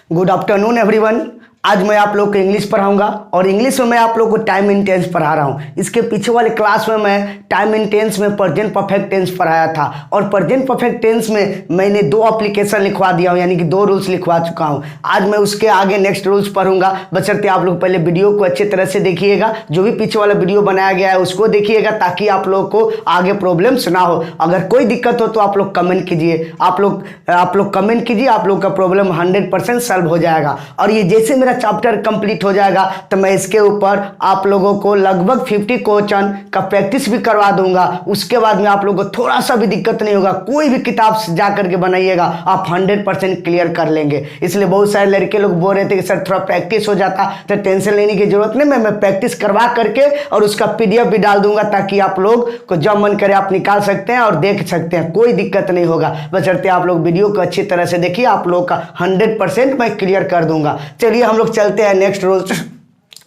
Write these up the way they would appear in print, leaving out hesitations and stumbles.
Good afternoon everyone. आज मैं आप लोग को इंग्लिश पढ़ाऊंगा और इंग्लिश में मैं आप लोग को टाइम एंड टेंस पढ़ा रहा हूं। इसके पीछे वाले क्लास में मैं टाइम एंड टेंस में प्रेजेंट परफेक्ट टेंस पढ़ाया था और प्रेजेंट परफेक्ट टेंस में मैंने 2 एप्लीकेशन लिखवा दिया हूं, यानी कि 2 रूल्स लिखवा चुका हूं। आज मैं उसके आगे नेक्स्ट रूल्स पढ़ूंगा, बशर्ते आप लोग पहले वीडियो को अच्छी तरह से देखिएगा। जो भी पीछे वाला वीडियो बनाया गया है उसको देखिएगा ताकि आप लोग को आगे प्रॉब्लम्स ना हो। अगर कोई दिक्कत हो तो आप लोग कमेंट कीजिए, आप लोग कमेंट कीजिए, आप लोग का प्रॉब्लम 100% सॉल्व हो जाएगा। और ये जैसे मेरा चैप्टर कंप्लीट हो जाएगा तो मैं इसके ऊपर आप लोगों को लगभग 50 क्वेश्चन का प्रैक्टिस भी करवा दूंगा। उसके बाद में आप लोगों को थोड़ा सा भी दिक्कत नहीं होगा। कोई भी किताब से जा करके बनाइएगा, आप 100% क्लियर कर लेंगे। इसलिए बहुत सारे लड़के लोग बोल रहे थे कि सर थोड़ा प्रैक्टिस हो जाता तो टेंशन लेने की जरूरत नहीं। मैं प्रैक्टिस करवा करके और उसका PDF भी डाल दूंगा ताकि आप लोग को जब मन करे आप निकाल सकते हैं और देख सकते हैं, कोई दिक्कत नहीं होगा। बशर्ते आप लोग वीडियो को अच्छी तरह से देखिए, आप लोग का 100% मैं क्लियर कर दूंगा। चलिए हम लोग चलते हैं नेक्स्ट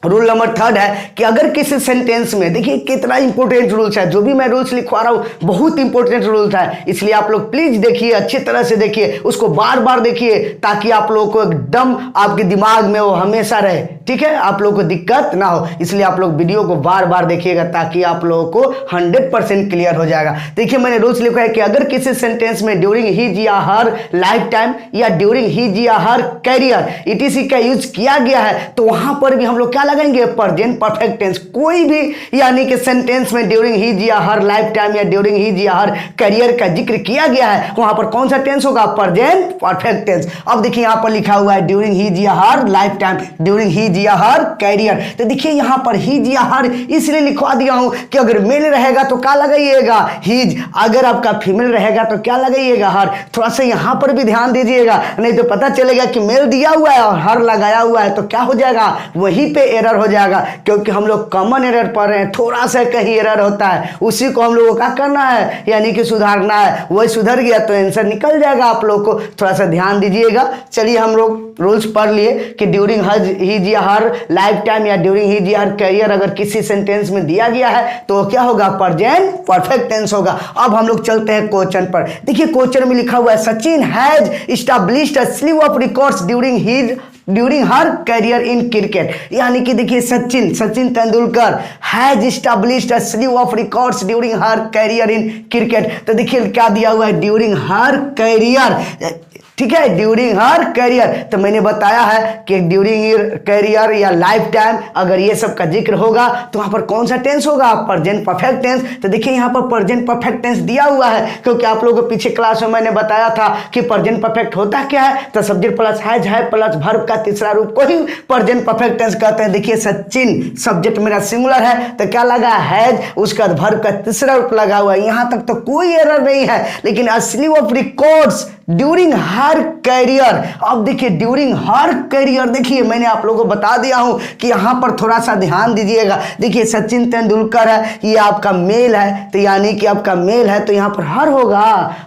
रूल नंबर 3 है कि अगर किसी सेंटेंस में, देखिए कितना इंपॉर्टेंट रूल्स है, जो भी मैं रूल्स लिखवा रहा हूं बहुत इंपॉर्टेंट रूल्स है। इसलिए आप लोग प्लीज देखिए, अच्छी तरह से देखिए, उसको बार बार देखिए ताकि आप लोगों को एकदम आपके दिमाग में वो हमेशा रहे। ठीक है, आप लोगों को दिक्कत ना हो, इसलिए आप लोग वीडियो को बार बार देखिएगा ताकि आप लोगों को 100% क्लियर हो जाएगा। देखिए मैंने रूल्स लिखा है कि अगर किसी सेंटेंस में ड्यूरिंग हिज या हर लाइफ टाइम या ड्यूरिंग हिज या हर कैरियर ETC का यूज किया गया है तो वहां पर भी हम लोग क्या लगाएंगे, प्रेजेंट परफेक्ट टेंस। कोई भी यानी कि सेंटेंस में ड्यूरिंग हिज या हर लाइफ टाइम या ड्यूरिंग हिज या हर करियर का जिक्र किया गया है वहां पर कौन सा टेंस होगा, प्रेजेंट परफेक्ट टेंस। अब देखिए यहां पर लिखा हुआ है ड्यूरिंग हिज या हर लाइफ टाइम, ड्यूरिंग हिज या हर करियर। तो देखिए यहां पर हिज या हर इसलिए लिखवा दिया हूं कि अगर मेल रहेगा तो क्या लगाइएगा, हिज। अगर आपका फीमेल रहेगा तो क्या लगाइएगा, हर। थोड़ा सा यहां पर भी ध्यान दीजिएगा, नहीं तो पता चलेगा कि मेल दिया हुआ है और हर लगाया हुआ है तो क्या हो जाएगा, वहीं पे एरर हो जाएगा। क्योंकि हम लोग कॉमन एरर पढ़ रहे हैं, थोड़ा सा कहीं एरर होता है, उसी को हम लोगों को क्या करना है, यानी कि सुधारना है। वही सुधर गया तो आंसर निकल जाएगा। आप लोग को थोड़ा सा ध्यान दीजिएगा। चलिए हम लोग रूल्स पढ़ लिए कि ड्यूरिंग हिज या हर लाइफ टाइम या ड्यूरिंग हिज या हर करियर अगर किसी सेंटेंस में दिया गया है तो क्या होगा, प्रेजेंट परफेक्ट टेंस होगा। अब हम लोग चलते हैं क्वेश्चन पर। देखिए क्वेश्चन में लिखा हुआ है Sachin has established a sleeve of records during her career in cricket. यानी कि देखिए Sachin Tendulkar has established a sleeve of records during her career in cricket. तो देखिए क्या दिया हुआ है, ड्यूरिंग हर करियर। ठीक है, ड्यूरिंग हर करियर। तो मैंने बताया है कि ड्यूरिंग करियर या लाइफ टाइम अगर ये सब का जिक्र होगा तो वहां पर कौन सा टेंस होगा, प्रेजेंट परफेक्ट टेंस। तो देखिए यहाँ पर प्रेजेंट परफेक्ट टेंस दिया हुआ है क्योंकि आप लोगों को पीछे क्लास में मैंने बताया था कि प्रेजेंट परफेक्ट होता क्या है, तो सब्जेक्ट प्लस हैज है प्लस वर्ब का तीसरा रूप को ही प्रेजेंट परफेक्ट टेंस कहते हैं। देखिए सचिन सब्जेक्ट मेरा सिंगुलर है तो क्या लगा, हैज, उसका वर्ब का तीसरा रूप लगा हुआ है। यहां तक तो कोई एरर नहीं है। लेकिन sleeve of records during her career. अब देखिए ड्यूरिंग हर करियर, देखिए मैंने आप लोगों को बता दिया हूं कि यहां पर थोड़ा सा ध्यान दीजिएगा। देखिए सचिन तेंदुलकर है, ये आपका मेल है तो यानी कि आपका मेल है तो यहां पर हर होगा।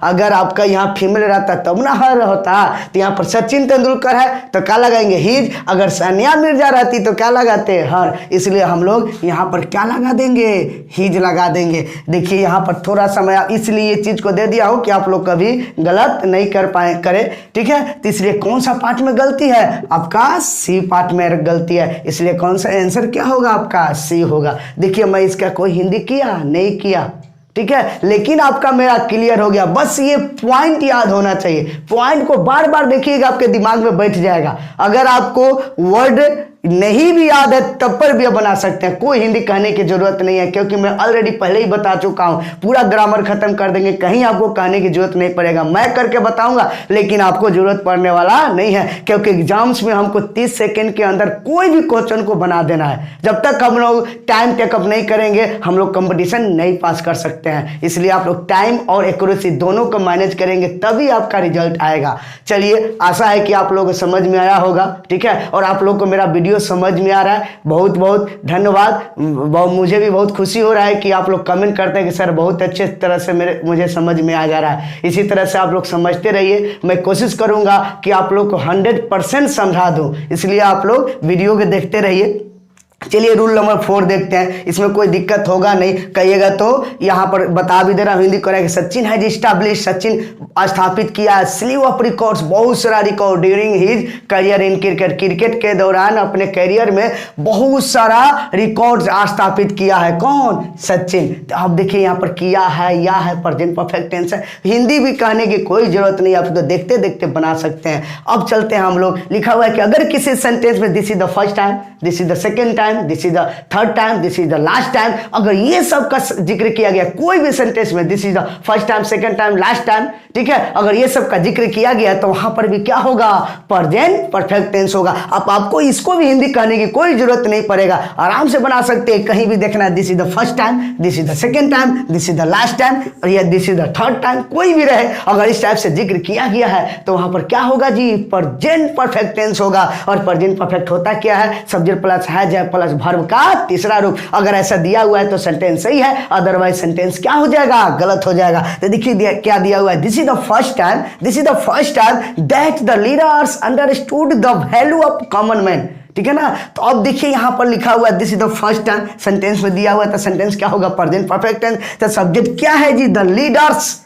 अगर आपका यहां फीमेल रहता तब ना हर होता। तो यहां पर सचिन तेंदुलकर है तो क्या लगाएंगे, हिज। अगर सानिया मिर्जा रहती तो क्या लगाते, हर। इसलिए हम लोग यहां पर क्या लगा देंगे, हिज लगा देंगे। देखिए यहां पर थोड़ा सा मैं इसलिए ये चीज को दे दिया हूं कि आप लोग कभी गलत नहीं करे। ठीक है, तो इसलिए कौन सा पार्ट में गलती है, आपका सी पार्ट में गलती है। इसलिए कौन सा आंसर क्या होगा, आपका सी होगा। देखिए मैं इसका कोई हिंदी किया नहीं किया, ठीक है, लेकिन आपका मेरा क्लियर हो गया। बस ये पॉइंट याद होना चाहिए। पॉइंट को बार बार देखिएगा, आपके दिमाग में बैठ जाएगा। अगर आपको वर्ड नहीं भी याद है तब पर भी बना सकते हैं, कोई हिंदी कहने की जरूरत नहीं है क्योंकि मैं ऑलरेडी पहले ही बता चुका हूं। पूरा ग्रामर खत्म कर देंगे, कहीं आपको कहने की जरूरत नहीं पड़ेगा। मैं करके बताऊंगा लेकिन आपको जरूरत पड़ने वाला नहीं है क्योंकि एग्जाम्स में हमको 30 सेकंड के अंदर कोई भी क्वेश्चन को बना देना है। जब तक हम लोग टाइम टेकअप नहीं करेंगे हम लोग कंपटीशन नहीं पास कर सकते हैं। इसलिए आप लोग टाइम और एक्यूरेसी दोनों को मैनेज करेंगे तभी आपका रिजल्ट आएगा। चलिए, आशा है कि आप लोगों को समझ में आया होगा। ठीक है, और आप लोग को मेरा वीडियो समझ में आ रहा है, बहुत बहुत धन्यवाद। मुझे भी बहुत खुशी हो रहा है कि आप लोग कमेंट करते हैं कि सर बहुत अच्छे तरह से मुझे समझ में आ जा रहा है। इसी तरह से आप लोग समझते रहिए, मैं कोशिश करूंगा कि आप लोग को 100% समझा दूं। इसलिए आप लोग वीडियो को देखते रहिए। चलिए रूल नंबर 4 देखते हैं, इसमें कोई दिक्कत होगा नहीं, कहिएगा तो यहाँ पर बता भी दे रहा हूँ Hindi correct. Sachin has establish, Sachin स्थापित किया स्लीव ऑफ रिकॉर्ड्स, बहुत सारा record during his career in cricket, cricket के दौरान अपने करियर में बहुत सारा रिकॉर्ड्स स्थापित किया है। कौन? सचिन। तो आप देखिए यहाँ पर किया है, या है प्रेजेंट परफेक्ट टेंस है, हिंदी भी कहने की कोई जरूरत नहीं, आप तो देखते देखते बना सकते हैं। अब चलते हैं हम लोग, लिखा हुआ है कि अगर किसी सेंटेंस में this is the first time, this is the second time, this is the third time, this is the last time, अगर ये सब का जिक्र किया गया कोई भी सेंटेंस में, this is the first time, second time, last time, ठीक है, अगर ये सब का जिक्र किया गया तो वहां पर भी क्या होगा? प्रेजेंट परफेक्ट टेंस होगा। अब आपको इसको भी हिंदी कहने की कोई जरूरत नहीं पड़ेगा, आराम से बना सकते हैं, कहीं भी देखना है this is the first time, this is the second time, this is the last time, और या this is the third time, कोई भी रहे, अगर इस टाइप से जिक्र किया गया है तो वहां पर क्या होगा जी? प्रेजेंट परफेक्ट टेंस होगा। और प्रेजेंट परफेक्ट होता क्या है? Subject plus has plus verb का तीसरा रूप। अगर ऐसा दिया हुआ है तो सेंटेंस सही है, अदरवाइज सेंटेंस क्या हो जाएगा? गलत हो जाएगा। तो देखिए क्या दिया हुआ है, this is the first time, this is the first time that the leaders understood the value of common man, ठीक है ना। तो अब देखिए यहां पर लिखा हुआ है this is the first time, sentence में दिया हुआ है तो सेंटेंस क्या होगा? Present perfect tense. तो सब्जेक्ट क्या है जी? द लीडर्स,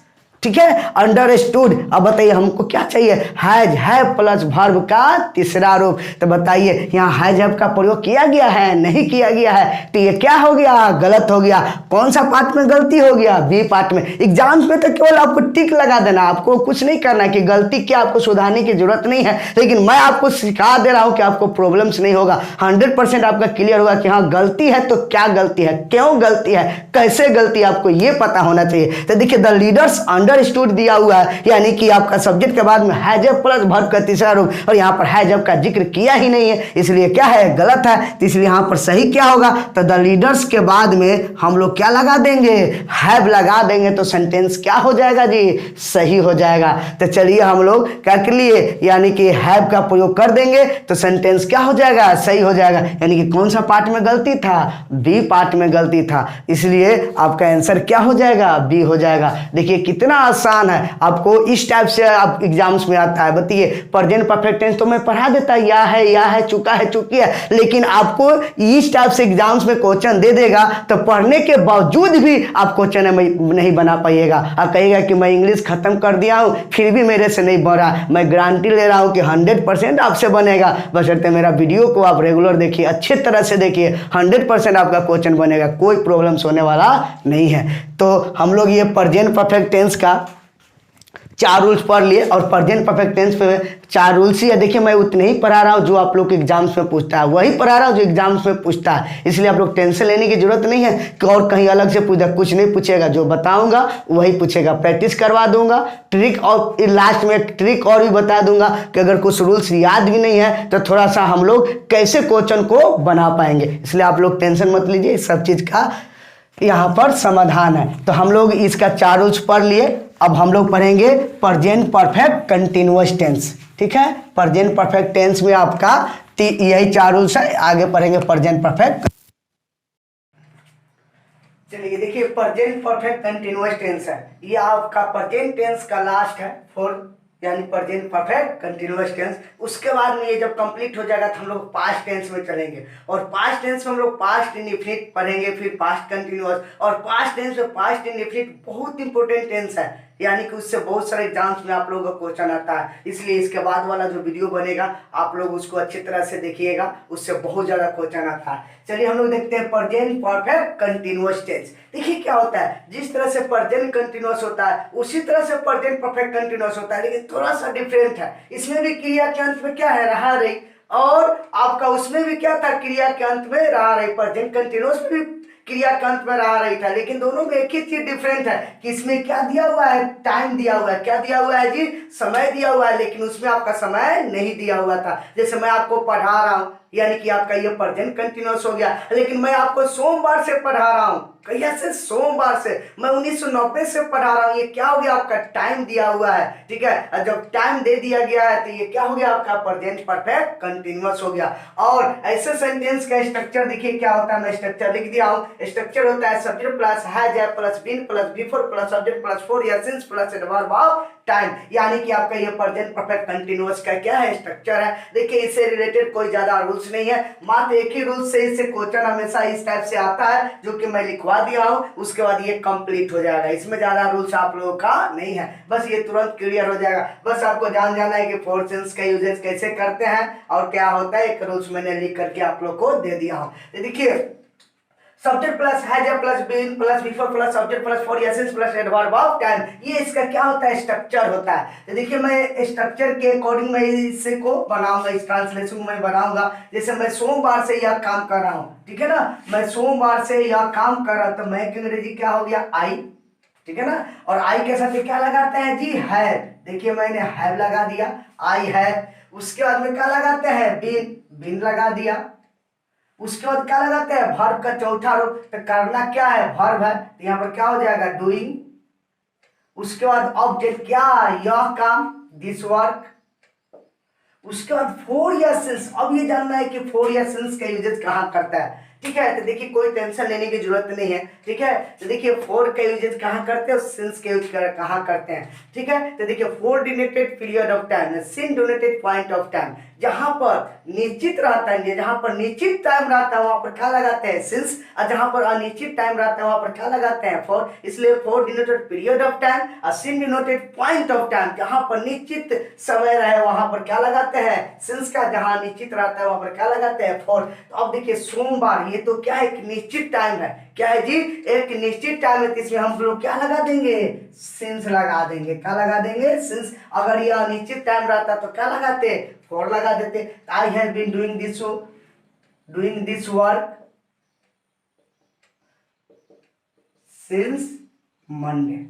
ठीक है, अंडरस्टूड। अब बताइए हमको क्या चाहिए? हैज है प्लस वर्ब का तीसरा रूप। तो बताइए यहाँ हैज हैव का प्रयोग किया गया है? नहीं किया गया है, तो ये क्या हो गया? गलत हो गया। कौन सा पार्ट में गलती हो गया? बी पार्ट में। एग्जाम्स में तो केवल आपको टिक लगा देना, आपको कुछ नहीं करना कि गलती क्या, आपको सुधारने की जरूरत नहीं है, लेकिन मैं आपको सिखा दे रहा हूं कि आपको प्रॉब्लम्स नहीं होगा, 100% आपका क्लियर होगा कि हाँ गलती है तो क्या गलती है, क्यों गलती है, कैसे गलती है, आपको ये पता होना चाहिए। तो देखिए द लीडर्स अंडरस्टूड दिया हुआ है, यानी कि आपका सब्जेक्ट के बाद में हैज प्लस वर्ब का तीसरा रूप, और यहाँ पर हैज का जिक्र किया ही नहीं है, इसलिए क्या है? गलत है। तो इसलिए यहाँ पर सही क्या होगा? तो द लीडर्स के बाद में हम लोग क्या लगा देंगे? हैव लगा देंगे, तो सेंटेंस क्या हो जाएगा जी? सही हो जाएगा। तो चलिए हम लोग क्या कर लिए, यानी कि हैव का प्रयोग कर देंगे तो सेंटेंस क्या हो जाएगा? सही हो जाएगा। यानी कि कौन सा पार्ट में गलती था? बी पार्ट में गलती था, इसलिए आपका आंसर क्या हो जाएगा? बी हो जाएगा। देखिए कितना आसान है, आपको इस टाइप से आप एग्जाम्स में आता है। बताइए प्रेजेंट परफेक्ट टेंस तो मैं पढ़ा देता, या है, चुका है, चुकी है, लेकिन आपको इस टाइप से एग्जाम्स में क्वेश्चन दे देगा तो पढ़ने के बावजूद भी आप क्वेश्चन नहीं बना पाइएगा। आप कहिएगा कि मैं इंग्लिश खत्म कर दिया हूं फिर भी मेरे से नहीं बन रहा। मैं गारंटी ले रहा हूं कि 100% आपसे बनेगा, बशर्ते मेरा वीडियो को आप रेगुलर देखिए, अच्छी तरह से देखिए, 100% आपका क्वेश्चन बनेगा, कोई प्रॉब्लम्स होने वाला नहीं है। तो हम लोग ये प्रेजेंट परफेक्ट टेंस का 4 रूल्स पढ़ लिए, और प्रेजेंट परफेक्ट टेंस पे 4 रूल्स ही है। देखिए मैं उतने ही पढ़ा रहा हूँ जो आप लोग के एग्जाम्स में पूछता है, वही पढ़ा रहा हूँ जो एग्जाम्स में पूछता है, इसलिए आप लोग टेंशन लेने की जरूरत नहीं है कि और कहीं अलग से पूछा, कुछ नहीं पूछेगा, जो बताऊंगा वही पूछेगा। प्रैक्टिस करवा दूंगा, ट्रिक, और लास्ट में ट्रिक और भी बता दूंगा कि अगर कुछ रूल्स याद भी नहीं है तो थोड़ा सा हम लोग कैसे क्वेश्चन को बना पाएंगे, इसलिए आप लोग टेंशन मत लीजिए, सब चीज़ का यहाँ पर समाधान है। तो हम लोग इसका 4 रूल्स पढ़ लिए। अब हम लोग पढ़ेंगे प्रेजेंट परफेक्ट कंटिन्यूअस टेंस, ठीक है। प्रेजेंट परफेक्ट टेंस में आपका यही 4 रूल्स है, आगे पढ़ेंगे प्रेजेंट परफेक्ट। चलिए देखिए प्रेजेंट परफेक्ट कंटिन्यूअस टेंस है, ये आपका प्रेजेंट टेंस का लास्ट है 4, यानी प्रेजेंट परफेक्ट कंटिन्यूअस टेंस। उसके बाद में ये जब कंप्लीट हो जाएगा तो हम लोग पास्ट टेंस में चलेंगे, और पास्ट टेंस में हम लोग पास्ट इंडेफिनिट पढ़ेंगे, फिर पास्ट कंटिन्यूअस। और पास्ट टेंस में पास्ट इंडेफिनिट बहुत इंपॉर्टेंट टेंस है, यानी कि उससे बहुत सारे एग्जाम्स में आप लोगों का क्वेश्चन आता है, इसलिए इसके बाद वाला जो वीडियो बनेगा आप लोग उसको अच्छी तरह से देखिएगा, उससे बहुत ज्यादा क्वेश्चन आता है। चलिए हम लोग देखते हैं प्रेजेंट परफेक्ट कंटिन्यूअस टेंस। देखिए क्या होता है, जिस तरह से प्रेजेंट कंटिन्यूअस होता है उसी तरह से प्रेजेंट परफेक्ट कंटिन्यूअस होता है, लेकिन थोड़ा सा डिफरेंट है। इसमें भी क्रिया के अंत में क्या है? रहा रही, और आपका उसमें भी क्या था? क्रिया के अंत में रहा रही। प्रेजेंट कंटिन्यूअस में भी क्रिया के अंत में रहा रही था, लेकिन दोनों में एक ही चीज डिफरेंट है कि इसमें क्या दिया हुआ है? टाइम दिया हुआ है। क्या दिया हुआ है जी? समय दिया हुआ है, लेकिन उसमें आपका समय नहीं दिया हुआ था। जैसे मैं आपको पढ़ा रहा हूं, यानी कि आपका ये प्रेजेंट कंटिन्यूअस हो गया, लेकिन मैं आपको सोमवार से पढ़ा रहा हूं। कहिया से? सोमवार से। मैं 1990 से पढ़ा रहा हूं, ये क्या हो गया? आपका टाइम दिया हुआ है, ठीक है। और जब टाइम दे दिया गया है तो ये क्या हो गया? आपका प्रेजेंट परफेक्ट कंटिन्यूअस हो गया। और ऐसे सेंटेंस का स्ट्रक्चर देखिए क्या होता है, मैं स्ट्रक्चर लिख दिया हूं। स्ट्रक्चर होता है subject plus has plus been plus before plus subject plus for या since plus adverb of time, यानी कि आपका ये प्रेजेंट परफेक्ट कंटिन्यूअस का क्या है, स्ट्रक्चर है। देखिए इससे रिलेटेड कोई ज्यादा रूल्स नहीं है, मात्र एक ही रूल से इससे क्वेश्चन हमेशा इस टाइप से आता है जो कि मैं लिखवा दिया हूं, उसके बाद ये कंप्लीट हो जाएगा। इसमें ज्यादा रूल्स आप लोगों का नहीं है, बस ये तुरंत क्लियर हो जाएगा। बस आपको जान जाना है कि फोर सेंस का यूजेस कैसे करते हैं और क्या होता है, एक रूल्स मैंने लिख करके आप लोग को दे दिया हूं। देखिए subject plus has plus been plus before plus subject plus for essence plus adverb of time, ये इसका क्या होता है, स्ट्रक्चर होता है। तो देखिए मैं स्ट्रक्चर के अकॉर्डिंग मैं इसे को बनाऊंगा, इस ट्रांसलेशन को मैं बनाऊंगा। जैसे मैं सोमवार से यह काम कर रहा हूँ, ठीक है ना, मैं सोमवार से यह काम कर रहा हूँ, तो मैं की अंग्रेजी क्या हो गया, आई, ठीक है ना, और आई के साथ क्या लगाते हैं जी, है। देखिए मैंने हैव लगा दिया, आई है। उसके बाद में क्या लगाते हैं, बीन, बीन लगा दिया। उसके बाद क्या लगाते हैं, वर्ब का चौथा रूप, तो करना क्या है, वर्ब है, तो यहाँ पर क्या हो जाएगा, डूइंग। उसके बाद ऑब्जेक्ट क्या, यह काम, दिस वर्क। उसके बाद फोर या सिंस, अब ये जानना है कि फोर या सिंस का यूजेस कहाँ करता है, ठीक है। तो देखिए कोई टेंशन लेने की जरूरत नहीं है, ठीक है। तो देखिए फोर का यूजेस कहाँ करते हैं, सिंस के यूज कहाँ करते हैं, ठीक है। तो देखिए for denoted period of time, since denoted point of time, जहां पर निश्चित रहता है, जहां पर निश्चित टाइम रहता है वहां पर क्या लगाते हैं, सिंस, और जहां पर अनिश्चित टाइम रहता है वहां पर क्या लगाते हैं, फोर। इसलिए four denoted period of time और सिन डिनोटेड पॉइंट ऑफ टाइम, जहां पर निश्चित समय रहे वहां पर क्या लगाते हैं, सिंस का, जहां निश्चित रहता है वहां पर क्या लगाते हैं, फोर। तो अब देखिए सोमवार, ये तो क्या है, एक निश्चित टाइम है, क्या है जी, एक निश्चित टाइम है, इसमें हम लोग क्या लगा देंगे, सिंस लगा देंगे। क्या लगा देंगे, सिंस। अगर यह अनिश्चित टाइम रहता तो क्या लगाते, फोर लगा देते। I have been doing this work since Monday.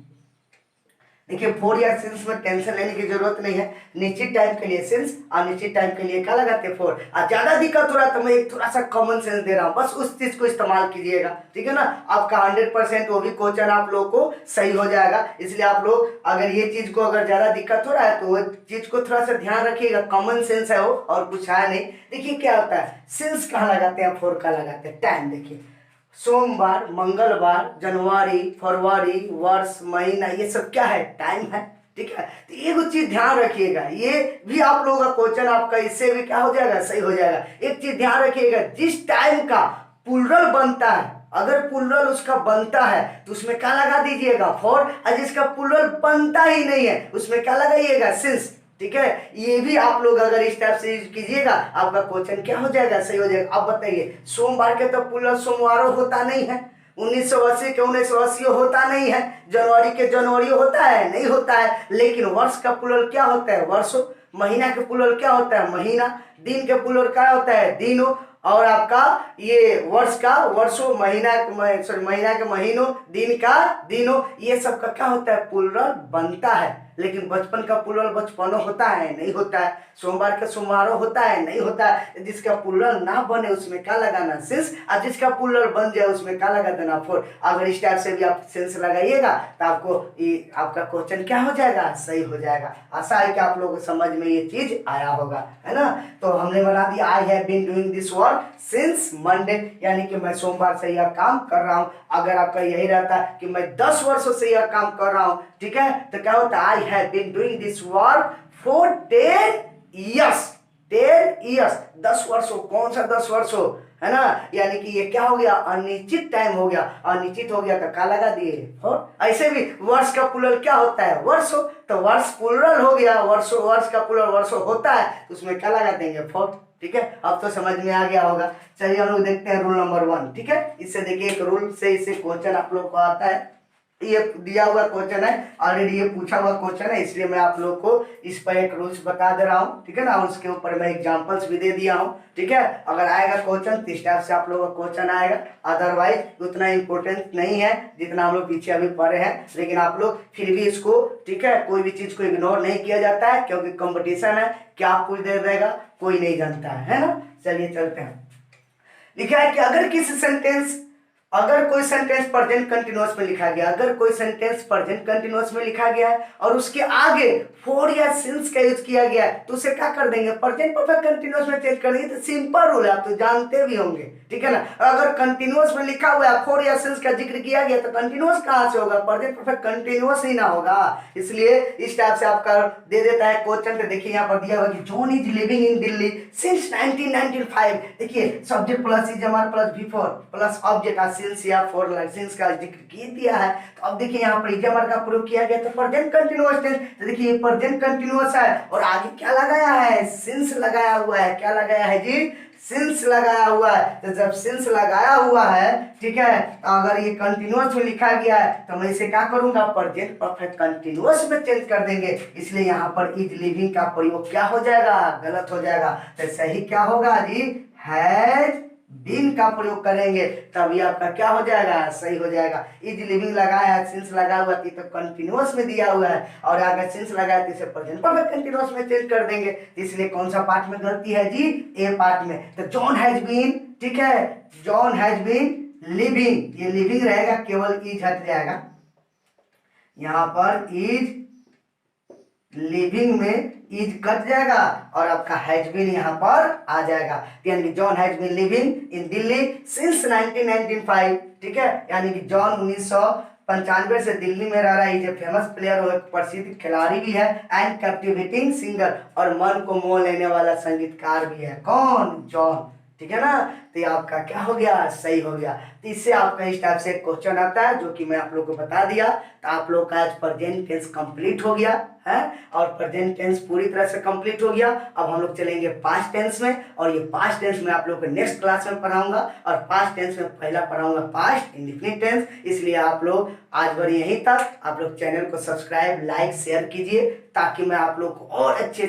देखिए फोर या सिंस में टेंशन लेने की जरूरत नहीं है, निश्चित टाइम के लिए सिंस, अनिश्चित टाइम के लिए क्या लगाते हैं, फोर। और ज्यादा दिक्कत हो रहा है तो मैं एक थोड़ा सा कॉमन सेंस दे रहा हूं, बस उस चीज को इस्तेमाल कीजिएगा, ठीक है ना। आपका 100% वो भी क्वेश्चन आप लोग को सही हो जाएगा। इसलिए आप लोग अगर ये चीज को अगर ज्यादा दिक्कत हो रहा है तो वो चीज को थोड़ा सा ध्यान रखिएगा, कॉमन सेंस है वो और कुछ है नहीं। देखिए क्या होता है, सिंस कहाँ लगाते हैं, फोर का लगाते हैं। टाइम देखिए सोमवार, मंगलवार, जनवरी, फरवरी, वर्ष, महीना, ये सब क्या है, टाइम है, ठीक है। तो एक चीज ध्यान रखिएगा, ये भी आप लोगों का क्वेश्चन आपका इससे भी क्या हो जाएगा, सही हो जाएगा। एक चीज ध्यान रखिएगा, जिस टाइम का प्लूरल बनता है, अगर प्लूरल उसका बनता है तो उसमें क्या लगा दीजिएगा, फोर, और जिसका प्लूरल बनता ही नहीं है उसमें क्या लगाइएगा, सिंस, ठीक है। ये भी आप लोग अगर इस टाइप से यूज कीजिएगा आपका क्वेश्चन क्या हो जाएगा, सही हो जाएगा। अब बताइए सोमवार के तो प्लूरल सोमवारों होता नहीं है, 1980 के 1980 होता नहीं है, जनवरी के जनवरी होता है, नहीं होता है। लेकिन वर्ष का प्लूरल क्या होता है, वर्षों। महीना के प्लूरल क्या होता है, महीना। दिन के प्लूरल क्या होता है, दिनों। और आपका ये वर्ष का वर्षों, महीना के महीनों, दिन का दिनों, ये सब का क्या होता है, प्लूरल बनता है। लेकिन बचपन का प्लूरल बचपनों होता है, नहीं होता है। सोमवार का सोमवारों होता है, नहीं होता है। जिसका प्लूरल ना बने उसमें क्या लगाना, सिंस, और जिसका प्लूरल बन जाए उसमें क्या लगा देना, फोर। अगर इस टाइप से भी आप सिंस लगाइएगा तो आपको आपका क्वेश्चन क्या हो जाएगा, सही हो जाएगा। आशा है कि आप लोगों को समझ में ये चीज आया होगा, है ना। तो हमने बना दिया I have been doing this work since Monday, यानी कि मैं सोमवार से यह काम कर रहा हूं। अगर आपका यही रहता है कि मैं 10 वर्षों से यह काम कर रहा हूं, ठीक है, तो क्या होता है, I have been doing this work for 10 years, 10 years, 10 वर्षों। कौन सा 10 वर्षों, है ना, यानी कि ये क्या हो गया, अनिश्चित टाइम हो गया। अनिश्चित हो गया तो क्या लगा दिए, ऐसे भी वर्ष का प्लूरल क्या होता है, वर्षों, तो वर्ष प्लूरल हो गया, वर्षों, वर्ष का प्लूरल वर्षों होता है तो उसमें क्या लगा देंगे, फोर, ठीक है। अब तो समझ में आ गया होगा। चलिए हम लोग देखते हैं रूल नंबर 1, ठीक है। इससे देखिए एक रूल से इससे क्वेश्चन आप लोग को आता है, ये दिया हुआ क्वेश्चन है, ऑलरेडी ये पूछा हुआ क्वेश्चन है, इसलिए मैं आप लोग को इस पर एक रूल्स बता दे रहा हूँ, ठीक है ना। उसके ऊपर मैं एग्जांपल्स भी दे दिया हूँ, ठीक है। अगर आएगा क्वेश्चन तो इस टाइप से आप लोगों का क्वेश्चन आएगा, अदरवाइज उतना इंपॉर्टेंट नहीं है जितना हम लोग पीछे अभी पढ़े हैं। लेकिन आप लोग फिर भी इसको, ठीक है, कोई भी चीज को इग्नोर नहीं किया जाता है, क्योंकि कंपटीशन है, क्या कुछ दे देगा कोई नहीं जानता है ना। चलिए चलते हैं। लिखा है कि अगर किसी सेंटेंस अगर कोई सेंटेंस प्रेजेंट कंटिन्यूअस में लिखा गया, अगर कोई सेंटेंस प्रेजेंट कंटिन्यूअस में लिखा गया है और उसके आगे फॉर या सिंस का यूज किया गया है तो उसे क्या कर देंगे, प्रेजेंट परफेक्ट कंटिन्यूअस में चेंज कर देंगे। तो सिंपल रूल है, आप तो जानते भी होंगे, ठीक है ना। अगर कंटिन्यूअस में लिखा हुआ है, फॉर या सिंस का जिक्र किया गया तो कंटिन्यूअस कहां से होगा, प्रेजेंट परफेक्ट कंटिन्यूअस ही ना होगा। इसलिए इस टाइप से आपका दे देता है क्वेश्चन। तो देखिए यहाँ पर दिया हुआ कि John is living in Delhi since 1995। देखिए subject plus is MR plus before plus object since या फॉर सिंस का जिक्र किया दिया है। तो अब देखिए यहाँ पर इज एमआर का प्रयोग किया गया तो प्रेजेंट कंटिन्यूअस टेंस। तो देखिए ये प्रेजेंट कंटिन्यूअस है और आगे क्या लगाया है, सिंस लगाया हुआ है। क्या लगाया है जी, सिंस लगाया हुआ है। तो जब सिंस लगाया हुआ है, ठीक है, तो अगर ये कंटिन्यूअस में लिखा गया है तो मैं इसे क्या करूंगा, प्रेजेंट परफेक्ट कंटिन्यूअस में चेंज कर देंगे। इसलिए यहाँ पर इज लिविंग का प्रयोग क्या हो जाएगा, गलत हो जाएगा। तो सही क्या होगा जी, हैज बीन का प्रयोग करेंगे तभी आपका क्या हो जाएगा, सही हो जाएगा। इज लिविंग लगाया है, सिंस लगा हुआ है तो कंटिन्यूअस में दिया हुआ है और अगर सिंस लगाया तो इसे प्रेजेंट परफेक्ट कंटिन्यूअस में चेंज कर देंगे। इसलिए कौन सा पार्ट में गलती है जी, ए पार्ट में। तो जॉन हैज बीन, ठीक है, जॉन हैज बीन लिविंग, ये लिविंग रहेगा, केवल इज हट जाएगा। यहां पर इज लिविंग में इज कट जाएगा और आपका हैज बीन यहाँ पर आ जाएगा। यानी कि John has been living in Delhi since 1995, ठीक है। यानी कि जॉन 1995 से दिल्ली में रह रहा है। इज ए फेमस प्लेयर, वो एक प्रसिद्ध खिलाड़ी भी है, एंड कैप्टिवेटिंग सिंगर, और मन को मोह लेने वाला संगीतकार भी है। कौन, जॉन, ठीक है ना। तो ये आपका क्या हो गया, सही हो गया। तो इससे आपका इस टाइप से क्वेश्चन आता है जो कि मैं आप लोग को बता दिया। तो आप लोग का आज प्रेजेंट टेंस कंप्लीट हो गया है और प्रेजेंट टेंस पूरी तरह से कंप्लीट हो गया। अब हम लोग चलेंगे पास्ट टेंस में और ये पास्ट टेंस में आप लोग को नेक्स्ट क्लास में पढ़ाऊंगा। और पास्ट टेंस में पहला पढ़ाऊंगा पास्ट इंडेफिनिट टेंस। इसलिए आप लोग आज भर यहीं तक। आप लोग चैनल को सब्सक्राइब, लाइक, शेयर कीजिए ताकि मैं आप लोग को और अच्छे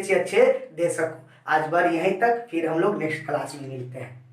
दे सकूं। आज बार यहीं तक, फिर हम लोग नेक्स्ट क्लास में मिलते हैं।